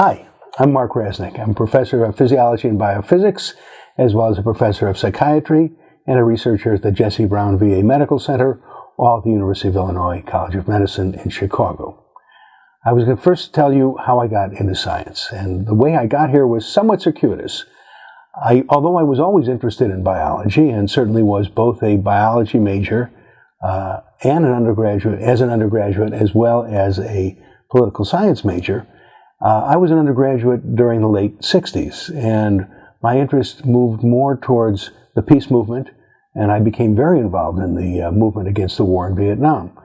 Hi, I'm Mark Rasenick. I'm a professor of physiology and biophysics, as well as a professor of psychiatry and a researcher at the Jesse Brown VA Medical Center, all at the University of Illinois College of Medicine in Chicago. I was going to first tell you how I got into science, and the way I got here was somewhat circuitous. Although I was always interested in biology, and certainly was both a biology major and an undergraduate, as well as a political science major, I was an undergraduate during the late 60s, and my interest moved more towards the peace movement, and I became very involved in the movement against the war in Vietnam.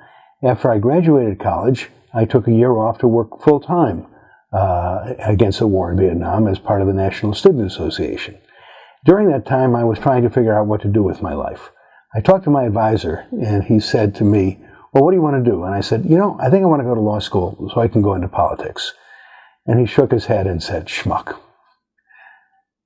After I graduated college, I took a year off to work full-time against the war in Vietnam as part of the National Student Association. During that time, I was trying to figure out what to do with my life. I talked to my advisor, and he said to me, "Well, what do you want to do?" And I said, I think I want to go to law school so I can go into politics. And he shook his head and said, "Schmuck.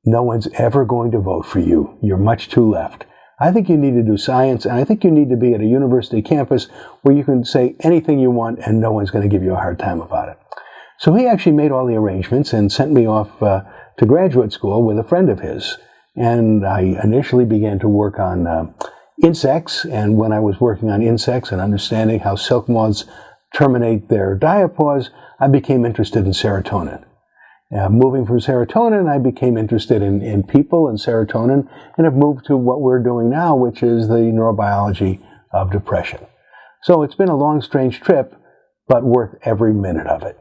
No one's ever going to vote for you. You're much too left. I think you need to do science, and I think you need to be at a university campus where you can say anything you want and no one's going to give you a hard time about it." So he actually made all the arrangements and sent me off to graduate school with a friend of his. And I initially began to work on insects, and when I was working on insects and understanding how silk moths terminate their diapause, I became interested in serotonin. Moving from serotonin, I became interested in people and serotonin, and have moved to what we're doing now, which is the neurobiology of depression. So it's been a long, strange trip, but worth every minute of it.